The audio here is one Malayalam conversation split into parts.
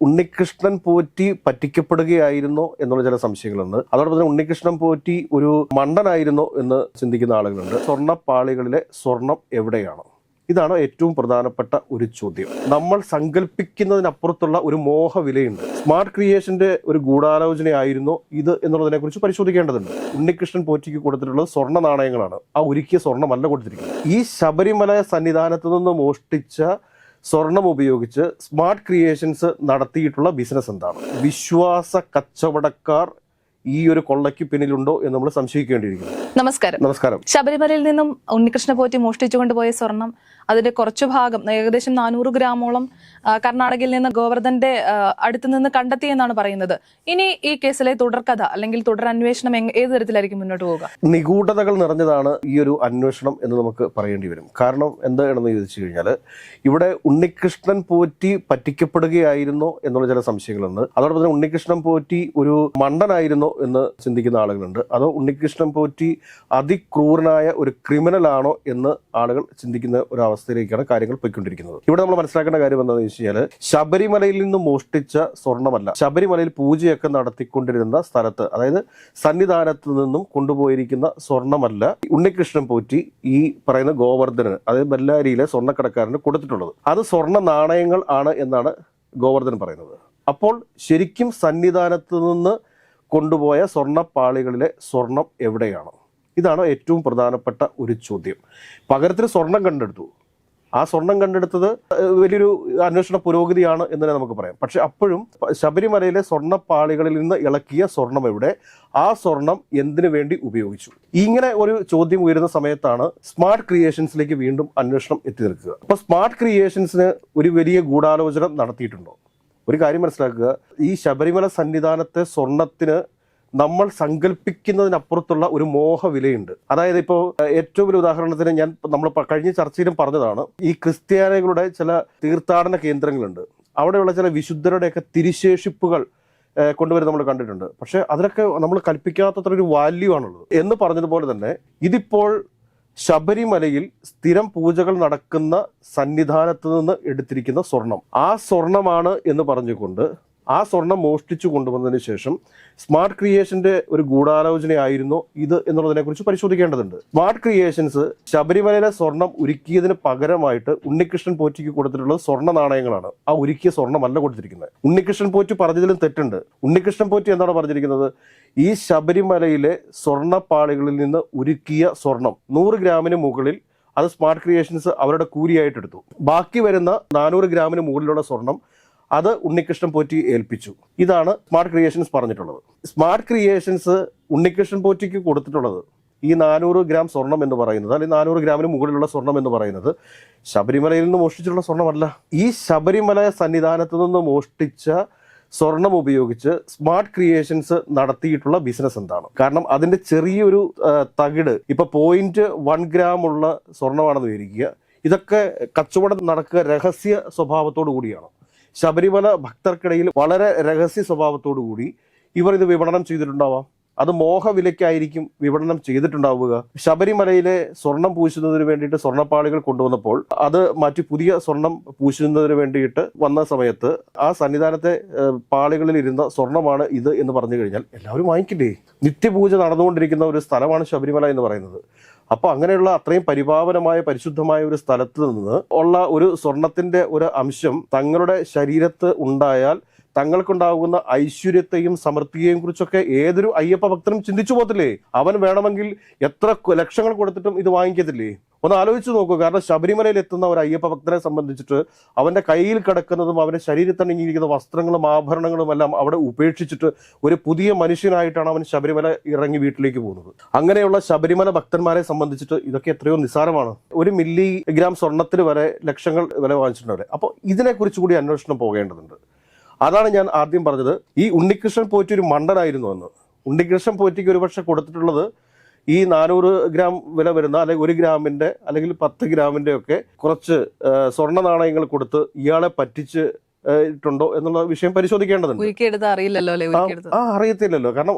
ഉണ്ണികൃഷ്ണൻ പോറ്റി പറ്റിക്കപ്പെടുകയായിരുന്നോ എന്നുള്ള ചില സംശയങ്ങളുണ്ട്. അതോടൊപ്പം തന്നെ ഉണ്ണികൃഷ്ണൻ പോറ്റി ഒരു മണ്ടനായിരുന്നോ എന്ന് ചിന്തിക്കുന്ന ആളുകളുണ്ട്. സ്വർണ്ണപ്പാളികളിലെ സ്വർണം എവിടെയാണ്? ഇതാണ് ഏറ്റവും പ്രധാനപ്പെട്ട ഒരു ചോദ്യം. നമ്മൾ സങ്കല്പിക്കുന്നതിനപ്പുറത്തുള്ള ഒരു മോഹവിലയുണ്ട്. സ്മാർട്ട് ക്രിയേഷന്റെ ഒരു ഗൂഢാലോചനയായിരുന്നോ ഇത് എന്നുള്ളതിനെ കുറിച്ച് പരിശോധിക്കേണ്ടതുണ്ട്. ഉണ്ണികൃഷ്ണൻ പോറ്റിക്ക് കൊടുത്തിട്ടുള്ളത് സ്വർണ്ണ നാണയങ്ങളാണ്. ആ ഉരുക്കിയ സ്വർണ്ണമല്ല കൊടുത്തിരിക്കുന്നത്. ഈ ശബരിമല സന്നിധാനത്ത് നിന്ന് മോഷ്ടിച്ച സ്വർണം ഉപയോഗിച്ച് സ്മാർട്ട് ക്രിയേഷൻസ് നടത്തിയിട്ടുള്ള ബിസിനസ് എന്താണ്? വിശ്വാസ കച്ചവടക്കാർ ഈ ഒരു കൊള്ളയ്ക്ക് പിന്നിലുണ്ടോ എന്ന് നമ്മൾ സംശയിക്കേണ്ടിയിരിക്കുന്നു. നമസ്കാരം. ശബരിമലയിൽ നിന്നും ഉണ്ണികൃഷ്ണ പോറ്റി മോഷ്ടിച്ചുകൊണ്ടുപോയ സ്വർണം, അതിന്റെ കുറച്ചു ഭാഗം ഏകദേശം 400 ഗ്രാമോളം കർണാടകയിൽ നിന്ന് ഗോവർദ്ധന്റെ അടുത്ത് നിന്ന് കണ്ടെത്തി എന്നാണ് പറയുന്നത്. ഇനി ഈ കേസിലെ തുടർക്കഥ അല്ലെങ്കിൽ തുടർ അന്വേഷണം ഏത് തരത്തിലായിരിക്കും മുന്നോട്ട് പോവുക? നിഗൂഢതകൾ നിറഞ്ഞതാണ് ഈ ഒരു അന്വേഷണം എന്ന് നമുക്ക് പറയേണ്ടി വരും. കാരണം എന്താണെന്ന് ചോദിച്ചു കഴിഞ്ഞാൽ, ഇവിടെ ഉണ്ണികൃഷ്ണൻ പോറ്റി പറ്റിക്കപ്പെടുകയായിരുന്നോ എന്നുള്ള ചില സംശയങ്ങളുണ്ട്. അതോടൊപ്പം തന്നെ ഉണ്ണികൃഷ്ണൻ പോറ്റി ഒരു മണ്ടനായിരുന്നോ എന്ന് ചിന്തിക്കുന്ന ആളുകളുണ്ട്. അതോ ഉണ്ണികൃഷ്ണൻ പോറ്റി അതിക്രൂരനായ ഒരു ക്രിമിനൽ ആണോ എന്ന് ആളുകൾ ചിന്തിക്കുന്ന ഒരു അവസ്ഥയിലേക്കാണ് കാര്യങ്ങൾ പോയിക്കൊണ്ടിരിക്കുന്നത്. ഇവിടെ നമ്മൾ മനസ്സിലാക്കേണ്ട കാര്യം എന്താണെന്ന് വെച്ച് കഴിഞ്ഞാൽ, ശബരിമലയിൽ നിന്ന് മോഷ്ടിച്ച സ്വർണ്ണമല്ല, ശബരിമലയിൽ പൂജയൊക്കെ നടത്തിക്കൊണ്ടിരുന്ന സ്ഥലത്ത്, അതായത് സന്നിധാനത്ത് നിന്നും കൊണ്ടുപോയിരിക്കുന്ന സ്വർണ്ണമല്ല ഉണ്ണികൃഷ്ണൻ പോറ്റി ഈ പറയുന്ന ഗോവർദ്ധന്, അതായത് ബെല്ലാരിയിലെ സ്വർണ്ണക്കടക്കാരന് കൊടുത്തിട്ടുള്ളത്. അത് സ്വർണ്ണ നാണയങ്ങൾ ആണ് എന്നാണ് ഗോവർദ്ധൻ പറയുന്നത്. അപ്പോൾ ശരിക്കും സന്നിധാനത്ത് നിന്ന് കൊണ്ടുപോയ സ്വർണ്ണപ്പാളികളിലെ സ്വർണം എവിടെയാണ്? ഇതാണ് ഏറ്റവും പ്രധാനപ്പെട്ട ഒരു ചോദ്യം. പകരത്തിന് സ്വർണം കണ്ടെടുത്തു. ആ സ്വർണം കണ്ടെടുത്തത് വലിയൊരു അന്വേഷണ പുരോഗതിയാണ് എന്ന് തന്നെ നമുക്ക് പറയാം. പക്ഷെ അപ്പോഴും ശബരിമലയിലെ സ്വർണ്ണപ്പാളികളിൽ നിന്ന് ഇളക്കിയ സ്വർണം എവിടെ? ആ സ്വർണം എന്തിനു വേണ്ടി ഉപയോഗിച്ചു? ഇങ്ങനെ ഒരു ചോദ്യം ഉയരുന്ന സമയത്താണ് സ്മാർട്ട് ക്രിയേഷൻസിലേക്ക് വീണ്ടും അന്വേഷണം എത്തി നിൽക്കുക. അപ്പൊ സ്മാർട്ട് ക്രിയേഷൻസിന് ഒരു വലിയ ഗൂഢാലോചന നടത്തിയിട്ടുണ്ടോ? ഒരു കാര്യം മനസ്സിലാക്കുക, ഈ ശബരിമല സന്നിധാനത്തെ സ്വർണത്തിന് നമ്മൾ സങ്കല്പിക്കുന്നതിനപ്പുറത്തുള്ള ഒരു മോഹവിലയുണ്ട്. അതായത് ഇപ്പോൾ ഏറ്റവും വലിയ ഉദാഹരണത്തിന് നമ്മൾ കഴിഞ്ഞ ചർച്ചയിലും പറഞ്ഞതാണ്, ഈ ക്രിസ്ത്യാനികളുടെ ചില തീർത്ഥാടന കേന്ദ്രങ്ങളുണ്ട്. അവിടെയുള്ള ചില വിശുദ്ധരുടെയൊക്കെ തിരുശേഷിപ്പുകൾ കൊണ്ടുവരും നമ്മൾ കണ്ടിട്ടുണ്ട്. പക്ഷെ അതിനൊക്കെ നമ്മൾ കൽപ്പിക്കാത്തത്ര ഒരു വാല്യൂ ആണുള്ളത്. എന്ന് പറഞ്ഞതുപോലെ തന്നെ ഇതിപ്പോൾ ശബരിമലയിൽ സ്ഥിരം പൂജകൾ നടക്കുന്ന സന്നിധാനത്ത് നിന്ന് എടുത്തിരിക്കുന്ന സ്വർണം, ആ സ്വർണമാണ് എന്ന് പറഞ്ഞുകൊണ്ട് ആ സ്വർണം മോഷ്ടിച്ചു കൊണ്ടുവന്നതിന് ശേഷം സ്മാർട്ട് ക്രിയേഷന്റെ ഒരു ഗൂഢാലോചനയായിരുന്നോ ഇത് എന്നുള്ളതിനെ കുറിച്ച് പരിശോധിക്കേണ്ടതുണ്ട്. സ്മാർട്ട് ക്രിയേഷൻസ് ശബരിമലയിലെ സ്വർണം ഉരുക്കിയതിന് പകരമായിട്ട് ഉണ്ണികൃഷ്ണൻ പോറ്റിക്ക് കൊടുത്തിട്ടുള്ളത് സ്വർണ്ണ നാണയങ്ങളാണ്. ആ ഉരുക്കിയ സ്വർണ്ണമല്ല കൊടുത്തിരിക്കുന്നത്. ഉണ്ണികൃഷ്ണൻ പോറ്റി പറഞ്ഞതിലും തെറ്റുണ്ട്. ഉണ്ണികൃഷ്ണൻ പോറ്റി എന്താണ് പറഞ്ഞിരിക്കുന്നത്? ഈ ശബരിമലയിലെ സ്വർണ്ണപ്പാളികളിൽ നിന്ന് ഉരുക്കിയ സ്വർണം 100 ഗ്രാമിന് മുകളിൽ അത് സ്മാർട്ട് ക്രിയേഷൻസ് അവരുടെ കൂലിയായിട്ടെടുത്തു. ബാക്കി വരുന്ന 400 ഗ്രാമിന് മുകളിലുള്ള സ്വർണം അത് ഉണ്ണികൃഷ്ണൻ പോറ്റി ഏൽപ്പിച്ചു. ഇതാണ് സ്മാർട്ട് ക്രിയേഷൻസ് പറഞ്ഞിട്ടുള്ളത്. സ്മാർട്ട് ക്രിയേഷൻസ് ഉണ്ണികൃഷ്ണൻ പോറ്റിക്ക് കൊടുത്തിട്ടുള്ളത് ഈ 400 ഗ്രാം സ്വർണം എന്ന് പറയുന്നത്, അല്ലെങ്കിൽ 400 ഗ്രാമിന് മുകളിലുള്ള സ്വർണം എന്ന് പറയുന്നത് ശബരിമലയിൽ നിന്ന് മോഷ്ടിച്ചിട്ടുള്ള സ്വർണ്ണമല്ല. ഈ ശബരിമല സന്നിധാനത്ത് നിന്ന് മോഷ്ടിച്ച സ്വർണം ഉപയോഗിച്ച് സ്മാർട്ട് ക്രിയേഷൻസ് നടത്തിയിട്ടുള്ള ബിസിനസ് എന്താണ്? കാരണം അതിന്റെ ചെറിയൊരു തകിട്, ഇപ്പൊ 0.1 ഗ്രാം ഉള്ള സ്വർണമാണെന്ന് വിചാരിക്കുക. ഇതൊക്കെ കച്ചവടം നടക്കുക രഹസ്യ സ്വഭാവത്തോടു കൂടിയാണ്. ശബരിമല ഭക്തർക്കിടയിൽ വളരെ രഹസ്യ സ്വഭാവത്തോടു കൂടി ഇവർ ഇത് വിപണനം ചെയ്തിട്ടുണ്ടാവാം. അത് മോഹവിലയ്ക്കായിരിക്കും വിപണനം ചെയ്തിട്ടുണ്ടാവുക. ശബരിമലയിലെ സ്വർണം പൂശുന്നതിന് വേണ്ടിയിട്ട് സ്വർണ്ണപ്പാളികൾ കൊണ്ടുവന്നപ്പോൾ അത് മാറ്റി പുതിയ സ്വർണം പൂശുന്നതിന് വേണ്ടിയിട്ട് വന്ന സമയത്ത് ആ സന്നിധാനത്തെ പാളികളിൽ ഇരുന്ന സ്വർണമാണ് ഇത് എന്ന് പറഞ്ഞു കഴിഞ്ഞാൽ എല്ലാവരും വാങ്ങിക്കില്ലേ? നിത്യപൂജ നടന്നുകൊണ്ടിരിക്കുന്ന ഒരു സ്ഥലമാണ് ശബരിമല എന്ന് പറയുന്നത്. അപ്പൊ അങ്ങനെയുള്ള അത്രയും പരിപാവനമായ പരിശുദ്ധമായ ഒരു സ്ഥലത്ത് നിന്ന് ഉള്ള ഒരു സ്വർണത്തിന്റെ ഒരു അംശം തങ്ങളുടെ ശരീരത്ത് ഉണ്ടായാൽ തങ്ങൾക്കുണ്ടാകുന്ന ഐശ്വര്യത്തെയും സമൃദ്ധിയെയും കുറിച്ചൊക്കെ ഏതൊരു അയ്യപ്പ ഭക്തനും ചിന്തിച്ചു പോകത്തില്ലേ? അവൻ വേണമെങ്കിൽ എത്ര ലക്ഷങ്ങൾ കൊടുത്തിട്ടും ഇത് വാങ്ങിക്കത്തില്ലേ? ഒന്ന് ആലോചിച്ച് നോക്കൂ. കാരണം ശബരിമലയിൽ എത്തുന്ന ഒരു അയ്യപ്പ ഭക്തനെ സംബന്ധിച്ചിട്ട് അവന്റെ കയ്യിൽ കിടക്കുന്നതും അവന്റെ ശരീരത്തിൽ അണിഞ്ഞിരിക്കുന്ന വസ്ത്രങ്ങളും ആഭരണങ്ങളും എല്ലാം അവിടെ ഉപേക്ഷിച്ചിട്ട് ഒരു പുതിയ മനുഷ്യനായിട്ടാണ് അവൻ ശബരിമല ഇറങ്ങി വീട്ടിലേക്ക് പോകുന്നത്. അങ്ങനെയുള്ള ശബരിമല ഭക്തന്മാരെ സംബന്ധിച്ചിട്ട് ഇതൊക്കെ എത്രയോ നിസ്സാരമാണ്. 1 മില്ലി ഗ്രാം സ്വർണത്തിന് വരെ ലക്ഷങ്ങൾ വില വാങ്ങിച്ചിട്ടുണ്ട്. അപ്പോൾ ഇതിനെക്കുറിച്ച് കൂടി അന്വേഷണം പോകേണ്ടതുണ്ട്. അതാണ് ഞാൻ ആദ്യം പറഞ്ഞത്, ഈ ഉണ്ണികൃഷ്ണൻ പോറ്റി ഒരു മണ്ടനായിരുന്നു എന്ന്. ഉണ്ണികൃഷ്ണൻ പോറ്റിക്ക് ഒരുപക്ഷെ കൊടുത്തിട്ടുള്ളത് ഈ 400 ഗ്രാം വില വരുന്ന, അല്ലെങ്കിൽ 1 ഗ്രാമിന്റെ അല്ലെങ്കിൽ 10 ഗ്രാമിന്റെ ഒക്കെ കുറച്ച് സ്വർണ്ണ നാണയങ്ങൾ കൊടുത്ത് ഇയാളെ പറ്റിച്ചിട്ടുണ്ടോ എന്നുള്ള വിഷയം പരിശോധിക്കേണ്ടതുണ്ട്. അറിയത്തില്ലല്ലോ. കാരണം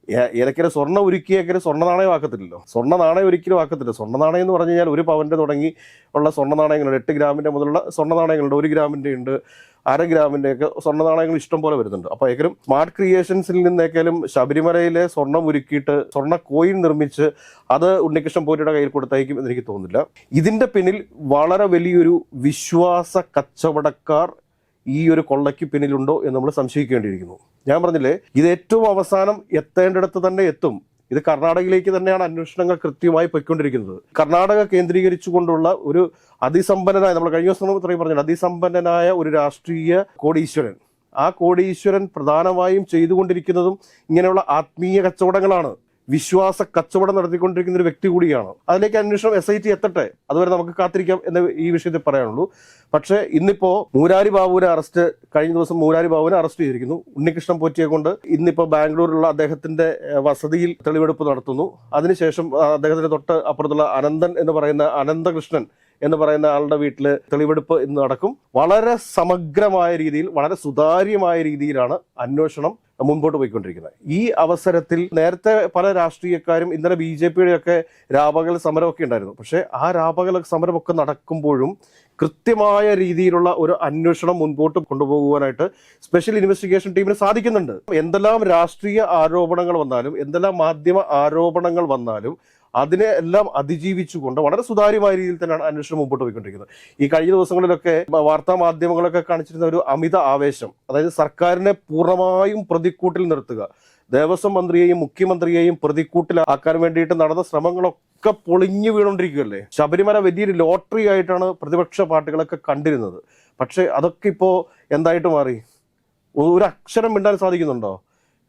ഏതൊക്കെയാണ് സ്വർണ്ണം ഉരുക്കിയൊക്കെ സ്വർണ്ണ നാണയം ആക്കത്തില്ലല്ലോ. സ്വർണ്ണ നാണയം ഒരിക്കലും ആക്കത്തില്ല. സ്വർണ്ണ നാണയം എന്ന് പറഞ്ഞു കഴിഞ്ഞാൽ 1 പവന്റെ തുടങ്ങി ഉള്ള സ്വർണ്ണ നാണയങ്ങളുണ്ട്, 8 ഗ്രാമിന്റെ മുതലുള്ള സ്വർണ്ണ നാണയങ്ങളുണ്ട്, 1 ഗ്രാമിന്റെ ഉണ്ട്, 1/2 ഗ്രാമിന്റെ ഒക്കെ സ്വർണ്ണ നാണയങ്ങൾ ഇഷ്ടം പോലെ വരുന്നുണ്ട്. അപ്പോൾ ഏകദേശം സ്മാർട്ട് ക്രിയേഷൻസിൽ നിന്നേക്കാളും ശബരിമലയിലെ സ്വർണ്ണം ഉരുക്കിയിട്ട് സ്വർണ്ണ കോയിൻ നിർമ്മിച്ച് അത് ഉണ്ണികൃഷ്ണൻ പോറ്റിയുടെ കയ്യിൽ കൊടുത്തയക്കും എന്ന് എനിക്ക് തോന്നുന്നില്ല. ഇതിന്റെ പിന്നിൽ വളരെ വലിയൊരു വിശ്വാസ കച്ചവടക്കാർ ഈ ഒരു കൊള്ളയ്ക്ക് പിന്നിലുണ്ടോ എന്ന് നമ്മൾ സംശയിക്കേണ്ടിയിരിക്കുന്നു. ഞാൻ പറഞ്ഞില്ലേ, ഇത് ഏറ്റവും അവസാനം എത്തേണ്ടിടത്ത് തന്നെ എത്തും. ഇത് കർണാടകയിലേക്ക് തന്നെയാണ് അന്വേഷണങ്ങൾ കൃത്യമായി പോയിക്കൊണ്ടിരിക്കുന്നത്. കർണാടക കേന്ദ്രീകരിച്ചുകൊണ്ടുള്ള ഒരു അതിസമ്പന്നനായ, നമ്മൾ കഴിഞ്ഞ ദിവസം ഇത്രയും പറഞ്ഞു, അതിസമ്പന്നനായ ഒരു രാഷ്ട്രീയ കോടീശ്വരൻ. ആ കോടീശ്വരൻ പ്രധാനമായും ചെയ്തുകൊണ്ടിരിക്കുന്നതും ഇങ്ങനെയുള്ള ആത്മീയ കച്ചവടങ്ങളാണ്. വിശ്വാസ കച്ചവടം നടത്തിക്കൊണ്ടിരിക്കുന്ന ഒരു വ്യക്തി കൂടിയാണ്. അതിലേക്ക് അന്വേഷണം SIT എത്തട്ടെ, അതുവരെ നമുക്ക് കാത്തിരിക്കാം എന്ന് ഈ വിഷയത്തിൽ പറയാനുള്ളൂ. പക്ഷേ ഇന്നിപ്പോ കഴിഞ്ഞ ദിവസം മൂരാരി ബാബുവിനെ അറസ്റ്റ് ചെയ്തിരിക്കുന്നു. ഉണ്ണികൃഷ്ണൻ പോറ്റിയെ കൊണ്ട് ഇന്നിപ്പോ ബാംഗ്ലൂരിലുള്ള അദ്ദേഹത്തിന്റെ വസതിയിൽ തെളിവെടുപ്പ് നടത്തുന്നു. അതിനുശേഷം അദ്ദേഹത്തിന്റെ തൊട്ട് അപ്പുറത്തുള്ള അനന്തകൃഷ്ണൻ എന്ന് പറയുന്ന ആളുടെ വീട്ടിൽ തെളിവെടുപ്പ് ഇന്ന് നടക്കും. വളരെ സമഗ്രമായ രീതിയിൽ, വളരെ സുതാര്യമായ രീതിയിലാണ് അന്വേഷണം മുൻപോട്ട് പോയിക്കൊണ്ടിരിക്കുന്നത്. ഈ അവസരത്തിൽ നേരത്തെ പല രാഷ്ട്രീയക്കാരും ഇന്നലെ BJPയുടെ ഒക്കെ രാപകൽ സമരമൊക്കെ ഉണ്ടായിരുന്നു. പക്ഷേ ആ രാപകൽ സമരമൊക്കെ നടക്കുമ്പോഴും കൃത്യമായ രീതിയിലുള്ള ഒരു അന്വേഷണം മുൻപോട്ട് കൊണ്ടുപോകുവാനായിട്ട് സ്പെഷ്യൽ ഇൻവെസ്റ്റിഗേഷൻ ടീമിന് സാധിക്കുന്നുണ്ട്. എന്തെല്ലാം രാഷ്ട്രീയ ആരോപണങ്ങൾ വന്നാലും, എന്തെല്ലാം മാധ്യമ ആരോപണങ്ങൾ വന്നാലും അതിനെ എല്ലാം അതിജീവിച്ചുകൊണ്ട് വളരെ സുതാര്യമായ രീതിയിൽ തന്നെയാണ് അന്വേഷണം മുമ്പോട്ട് പോയിക്കൊണ്ടിരിക്കുന്നത്. ഈ കഴിഞ്ഞ ദിവസങ്ങളിലൊക്കെ വാർത്താ മാധ്യമങ്ങളൊക്കെ കാണിച്ചിരുന്ന ഒരു അമിത ആവേശം, അതായത് സർക്കാരിനെ പൂർണ്ണമായും പ്രതിക്കൂട്ടിൽ നിർത്തുക, ദേവസ്വം മന്ത്രിയെയും മുഖ്യമന്ത്രിയെയും പ്രതിക്കൂട്ടിലാക്കാൻ വേണ്ടിയിട്ട് നടന്ന ശ്രമങ്ങളൊക്കെ പൊളിഞ്ഞു വീണുകൊണ്ടിരിക്കുകയല്ലേ. ശബരിമല വലിയൊരു ലോട്ടറി ആയിട്ടാണ് പ്രതിപക്ഷ പാർട്ടികളൊക്കെ കണ്ടിരുന്നത്. പക്ഷെ അതൊക്കെ ഇപ്പോൾ എന്തായിട്ട് മാറി? ഒരു അക്ഷരം മിണ്ടാൻ സാധിക്കുന്നുണ്ടോ?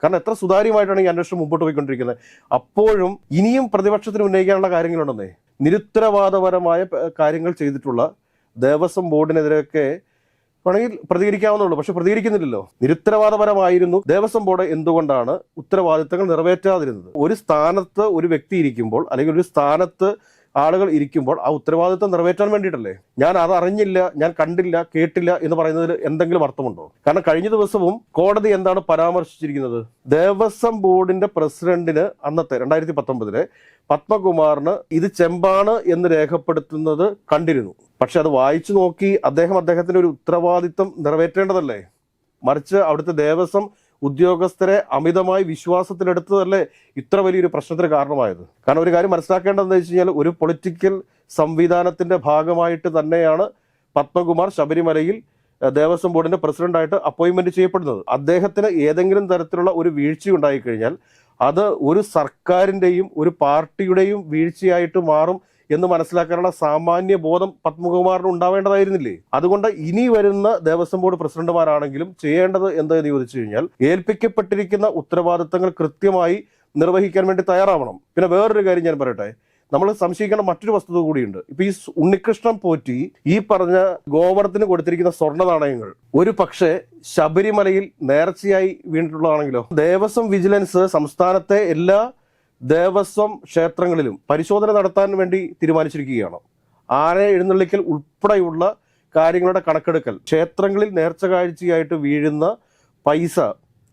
കാരണം എത്ര സുതാര്യമായിട്ടാണ് ഈ അന്വേഷണം മുമ്പോട്ട് പോയിക്കൊണ്ടിരിക്കുന്നത്. അപ്പോഴും ഇനിയും പ്രതിപക്ഷത്തിന് ഉന്നയിക്കാനുള്ള കാര്യങ്ങളുണ്ടെന്നേ. നിരുത്തരവാദപരമായ കാര്യങ്ങൾ ചെയ്തിട്ടുള്ള ദേവസ്വം ബോർഡിനെതിരെയൊക്കെ വേണമെങ്കിൽ പ്രതികരിക്കാവുന്നുള്ളൂ, പക്ഷെ പ്രതികരിക്കുന്നില്ലല്ലോ. നിരുത്തരവാദപരമായിരുന്നു ദേവസ്വം ബോർഡ് എന്തുകൊണ്ടാണ് ഉത്തരവാദിത്തങ്ങൾ നിറവേറ്റാതിരുന്നത്? ഒരു സ്ഥാനത്ത് ഒരു വ്യക്തി ഇരിക്കുമ്പോൾ, അല്ലെങ്കിൽ ഒരു സ്ഥാനത്ത് ആളുകൾ ഇരിക്കുമ്പോൾ ആ ഉത്തരവാദിത്വം നിറവേറ്റാൻ വേണ്ടിയിട്ടല്ലേ. ഞാൻ അത് അറിഞ്ഞില്ല, ഞാൻ കണ്ടില്ല, കേട്ടില്ല എന്ന് പറയുന്നതിൽ എന്തെങ്കിലും അർത്ഥമുണ്ടോ? കാരണം കഴിഞ്ഞ ദിവസവും കോടതി എന്താണ് പരാമർശിച്ചിരിക്കുന്നത്? ദേവസ്വം ബോർഡിന്റെ പ്രസിഡന്റിന് അന്നത്തെ 2019 പത്മകുമാറിന് ഇത് ചെമ്പാണ് എന്ന് രേഖപ്പെടുത്തുന്നത് കണ്ടിരുന്നു. പക്ഷെ അത് വായിച്ചു നോക്കി അദ്ദേഹത്തിന്റെ ഒരു ഉത്തരവാദിത്വം നിറവേറ്റേണ്ടതല്ലേ? മറിച്ച് അവിടുത്തെ ദേവസ്വം ഉദ്യോഗസ്ഥരെ അമിതമായി വിശ്വാസത്തിലെടുത്തതല്ലേ ഇത്ര വലിയൊരു പ്രശ്നത്തിന് കാരണമായത്? കാരണം ഒരു കാര്യം മനസ്സിലാക്കേണ്ടതെന്ന് വെച്ച് കഴിഞ്ഞാൽ, ഒരു പൊളിറ്റിക്കൽ സംവിധാനത്തിന്റെ ഭാഗമായിട്ട് തന്നെയാണ് പത്മകുമാർ ശബരിമലയിൽ ദേവസ്വം ബോർഡിന്റെ പ്രസിഡന്റായിട്ട് അപ്പോയിന്റ്മെന്റ് ചെയ്യപ്പെടുന്നത്. അദ്ദേഹത്തിന് ഏതെങ്കിലും തരത്തിലുള്ള ഒരു വീഴ്ച ഉണ്ടായിക്കഴിഞ്ഞാൽ അത് ഒരു സർക്കാരിന്റെയും ഒരു പാർട്ടിയുടെയും വീഴ്ചയായിട്ട് മാറും എന്ന് മനസ്സിലാക്കാനുള്ള സാമാന്യ ബോധം പത്മകുമാറിന് ഉണ്ടാവേണ്ടതായിരുന്നില്ലേ? അതുകൊണ്ട് ഇനി വരുന്ന ദേവസ്വം ബോർഡ് പ്രസിഡന്റുമാരാണെങ്കിലും ചെയ്യേണ്ടത് എന്താണെന്ന് ചോദിച്ചു കഴിഞ്ഞാൽ, ഏൽപ്പിക്കപ്പെട്ടിരിക്കുന്ന ഉത്തരവാദിത്തങ്ങൾ കൃത്യമായി നിർവഹിക്കാൻ വേണ്ടി തയ്യാറാവണം. പിന്നെ വേറൊരു കാര്യം ഞാൻ പറയട്ടെ, നമ്മൾ സംശയിക്കേണ്ട മറ്റൊരു വസ്തുത കൂടിയുണ്ട്. ഇപ്പൊ ഈ ഉണ്ണികൃഷ്ണൻ പോറ്റി ഈ പറഞ്ഞ ഗോവർദ്ധന് കൊടുത്തിരിക്കുന്ന സ്വർണ്ണ നാണയങ്ങൾ ഒരു പക്ഷേ ശബരിമലയിൽ നേർച്ചയായി വീണിട്ടുള്ളതാണെങ്കിലോ? ദേവസ്വം വിജിലൻസ് സംസ്ഥാനത്തെ എല്ലാ ദേവസ്വം ക്ഷേത്രങ്ങളിലും പരിശോധന നടത്താൻ വേണ്ടി തീരുമാനിച്ചിരിക്കുകയാണ്. ആന എഴുന്നള്ളിക്കൽ ഉൾപ്പെടെയുള്ള കാര്യങ്ങളുടെ കണക്കെടുക്കൽ, ക്ഷേത്രങ്ങളിൽ നേർച്ച കാഴ്ചയായിട്ട് വീഴുന്ന പൈസ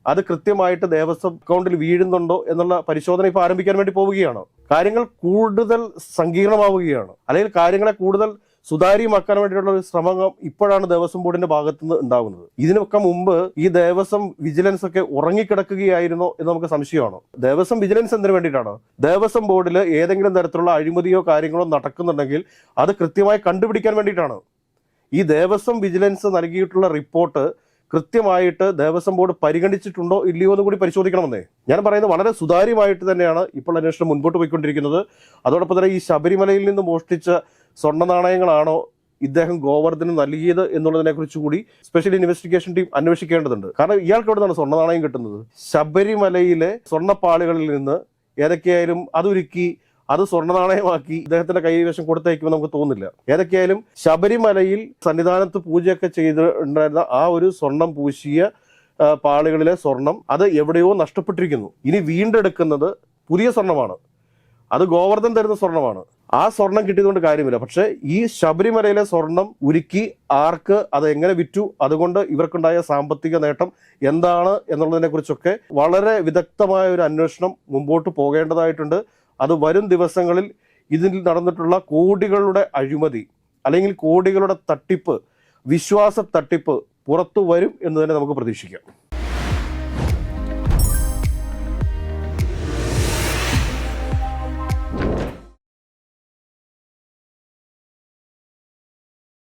അത് കൃത്യമായിട്ട് ദേവസ്വം അക്കൗണ്ടിൽ വീഴുന്നുണ്ടോ എന്നുള്ള പരിശോധന ഇപ്പോൾ ആരംഭിക്കാൻ വേണ്ടി പോവുകയാണ്. കാര്യങ്ങൾ കൂടുതൽ സങ്കീർണമാവുകയാണ്, അല്ലെങ്കിൽ കാര്യങ്ങളെ കൂടുതൽ സുതാര്യമാക്കാൻ വേണ്ടിയിട്ടുള്ള ഒരു ശ്രമം ഇപ്പോഴാണ് ദേവസ്വം ബോർഡിന്റെ ഭാഗത്തുനിന്ന് ഉണ്ടാകുന്നത്. ഇതിനൊക്കെ മുമ്പ് ഈ ദേവസ്വം വിജിലൻസ് ഒക്കെ ഉറങ്ങിക്കിടക്കുകയായിരുന്നോ എന്ന് നമുക്ക് സംശയമാണ്. ദേവസ്വം വിജിലൻസ് എന്തിനു വേണ്ടിയിട്ടാണ്? ദേവസ്വം ബോർഡിൽ ഏതെങ്കിലും തരത്തിലുള്ള അഴിമതിയോ കാര്യങ്ങളോ നടക്കുന്നുണ്ടെങ്കിൽ അത് കൃത്യമായി കണ്ടുപിടിക്കാൻ വേണ്ടിയിട്ടാണ്. ഈ ദേവസ്വം വിജിലൻസ് നൽകിയിട്ടുള്ള റിപ്പോർട്ട് കൃത്യമായിട്ട് ദേവസ്വം ബോർഡ് പരിഗണിച്ചിട്ടുണ്ടോ ഇല്ലയോ എന്ന് കൂടി പരിശോധിക്കണമെന്നേ. ഞാൻ പറയുന്നത് വളരെ സുതാര്യമായിട്ട് തന്നെയാണ് ഇപ്പോൾ അന്വേഷണം മുൻപോട്ട് പോയിക്കൊണ്ടിരിക്കുന്നത്. അതോടൊപ്പം തന്നെ ഈ ശബരിമലയിൽ നിന്ന് മോഷ്ടിച്ച സ്വർണ്ണ നാണയങ്ങളാണോ ഇദ്ദേഹം ഗോവർദ്ധന് നൽകിയത് എന്നുള്ളതിനെ കുറിച്ച് കൂടി സ്പെഷ്യൽ ഇൻവെസ്റ്റിഗേഷൻ ടീം അന്വേഷിക്കേണ്ടതുണ്ട്. കാരണം ഇയാൾക്ക് എവിടെ നിന്നാണ് സ്വർണ്ണ നാണയം കിട്ടുന്നത്? ശബരിമലയിലെ സ്വർണ്ണപ്പാളികളിൽ നിന്ന് ഏതൊക്കെയായാലും അതൊരുക്കി അത് സ്വർണ്ണ നാണയമാക്കി ഇദ്ദേഹത്തിന്റെ കൈവശം കൊടുത്തയക്കുമെന്ന് നമുക്ക് തോന്നുന്നില്ല. ഏതൊക്കെയായാലും ശബരിമലയിൽ സന്നിധാനത്ത് പൂജയൊക്കെ ചെയ്തിട്ടുണ്ടായിരുന്ന ആ ഒരു സ്വർണം പൂശിയ പാളികളിലെ സ്വർണം അത് എവിടെയോ നഷ്ടപ്പെട്ടിരിക്കുന്നു. ഇനി വീണ്ടെടുക്കുന്നത് പുതിയ സ്വർണമാണ്, അത് ഗോവർദ്ധൻ തരുന്ന സ്വർണമാണ്. ആ സ്വർണം കിട്ടിയതുകൊണ്ട് കാര്യമില്ല. പക്ഷെ ഈ ശബരിമലയിലെ സ്വർണം ഉരുക്കി ആർക്ക്, അത് എങ്ങനെ വിറ്റു, അതുകൊണ്ട് ഇവർക്കുണ്ടായ സാമ്പത്തിക നേട്ടം എന്താണ് എന്നുള്ളതിനെ കുറിച്ചൊക്കെ വളരെ വിദഗ്ധമായ ഒരു അന്വേഷണം മുമ്പോട്ട് പോകേണ്ടതായിട്ടുണ്ട്. അത് വരും ദിവസങ്ങളിൽ ഇതിൽ നടന്നിട്ടുള്ള കോടികളുടെ അഴിമതി അല്ലെങ്കിൽ കോടികളുടെ തട്ടിപ്പ്, വിശ്വാസ തട്ടിപ്പ് പുറത്തു വരും എന്ന് തന്നെ നമുക്ക് പ്രതീക്ഷിക്കാം.